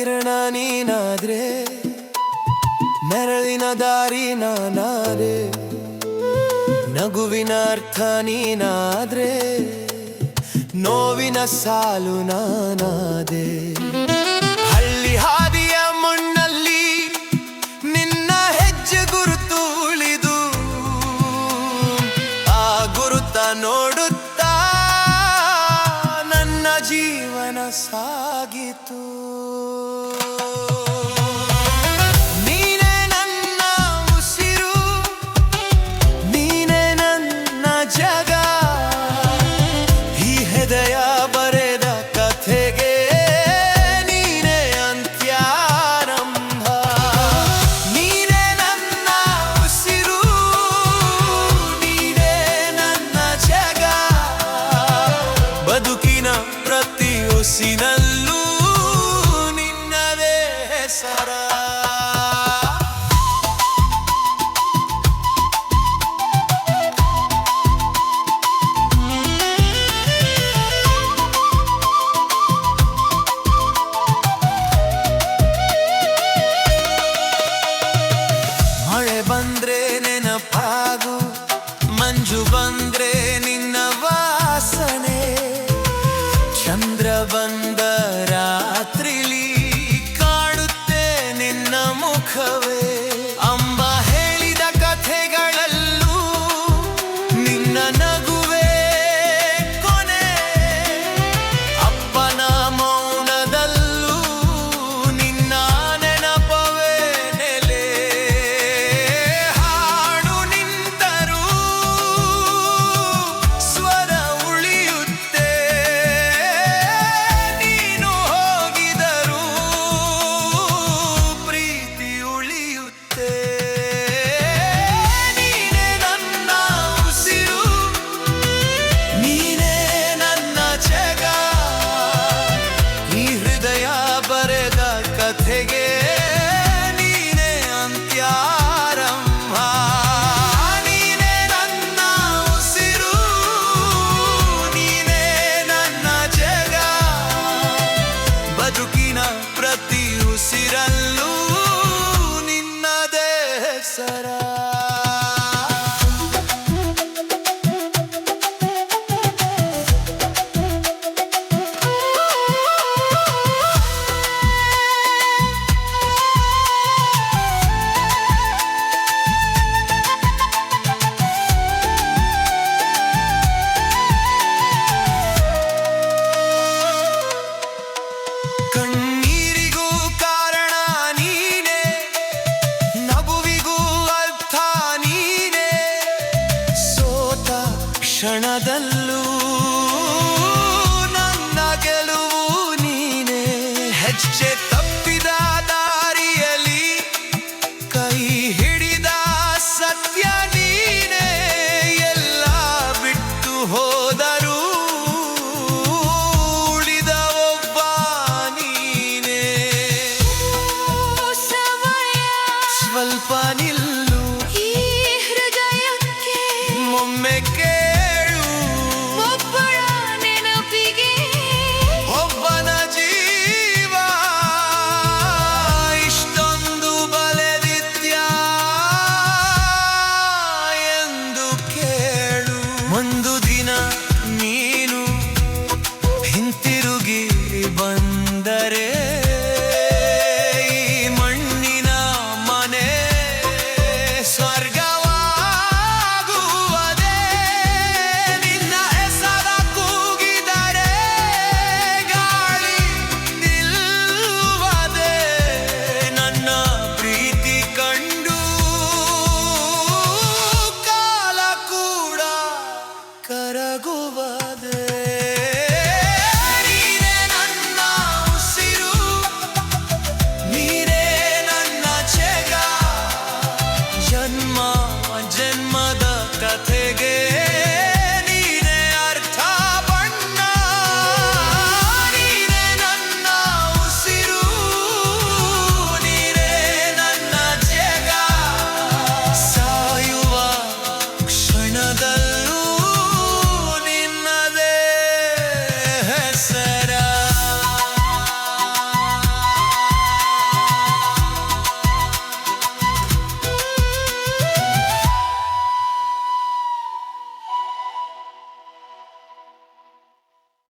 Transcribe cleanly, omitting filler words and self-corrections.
ಕಿರಣ ನೀನಾದ್ರೆ, ನೆರಳಿನ ದಾರಿ ನಾನಾದೆ, ನಗುವಿನ ಅರ್ಥ ನೀನಾದ್ರೆ, ನೋವಿನ ಸಾಲು ನಾನಾದೆ. ಹಳ್ಳಿ ಹಾದಿಯ ಮಣ್ಣಲ್ಲಿ ನಿನ್ನ ಹೆಜ್ಜೆ ಗುರುತು ಉಳಿದು, ಆ ಗುರುತ ನೋಡುತ್ತಾ ನನ್ನ ಜೀವನ ಸಾಗಿತು. ನೀನೇ ನನ್ನ ಉಸಿರು, ನೀನೇ ನನ್ನ ಜಗ, ಈ ಹೃದಯ ಬರೆದ ಕಥೆಗೆ ನೀನೇ ಅಂತ್ಯಾರಂಭ. ನೀನೇ ನನ್ನ ಉಸಿರು, ನೀನೇ ನನ್ನ ಜಗ, ಬದುಕಿನ ಪ್ರತಿ ಉಸಿನಲ್ಲೂ ನಿನ್ನದೇ ಹೆಸರ. ಮಳೆ ಬಂದ್ರೆ ನೆನಪಾಗು, ಮಂಜು ಬಂದ್ರೆ ನಿನ್ನ ವಾಸನೆ, ಚಂದ್ರ ಬಂದ ರಾತ್ರಿಲಿ ಕಾಡುತ್ತೆ ನಿನ್ನ ಮುಖವೇ. ಅಂಬ ಹೇಳಿದ ಕಥೆಗಳಲ್ಲೂ ನಿನ್ನ ನಗುವೆ ಕೊನೆ, ಅಪ್ಪನ ಮೌನದಲ್ಲೂ ನಿನ್ನ ನೆನಪವೇ ನೆಲೆ. ಹಾಡು ನಿಂತರೂ ಸ್ವರ ಉಳಿಯುತ್ತೆ, ನೀನು ಹೋಗಿದರೂ ಪ್ರೀತಿ ಉಳಿಯುತ್ತೆ. ನೀನೇ ನನ್ನ ಉಸಿರು, ನೀನೇ ನನ್ನ ಜಗ, ಈ ಹೃದಯ ಬರೆದ ಕಥೆಗೆ ನೀನೇ ಅಂತ್ಯಾರಂಭ. ನೀನೇ ನನ್ನ ಉಸಿರು, ನೀನೇ ನನ್ನ ಜಗ, ಬದುಕಿನ ಪ್ರತಿ ಉಸಿರಲ್ಲೂ ನಿನ್ನದೇ ಹೆಸರ. ಕಣ್ಣೀರಿಗೂ ಕಾರಣ ನೀನೇ, ನಗುವಿಗೂ ಅರ್ಥ ನೀನೇ, ಸೋತ ಕ್ಷಣದಲ್ಲೂ ನನ್ನ ಗೆಲುವು ನೀನೇ. ಹೆಜ್ಜೆ ತಪ್ಪಿದ ದಾರಿಯಲ್ಲಿ ಕೈ ಹಿಡಿದ ಸತ್ಯ ನೀನೇ, ಎಲ್ಲ ಬಿಟ್ಟು ಹೋದರೂ ಉಳಿದ ಒಬ್ಬ ನೀನೇ. ಸ್ವಲ್ಪ ನಿಲ್ಲ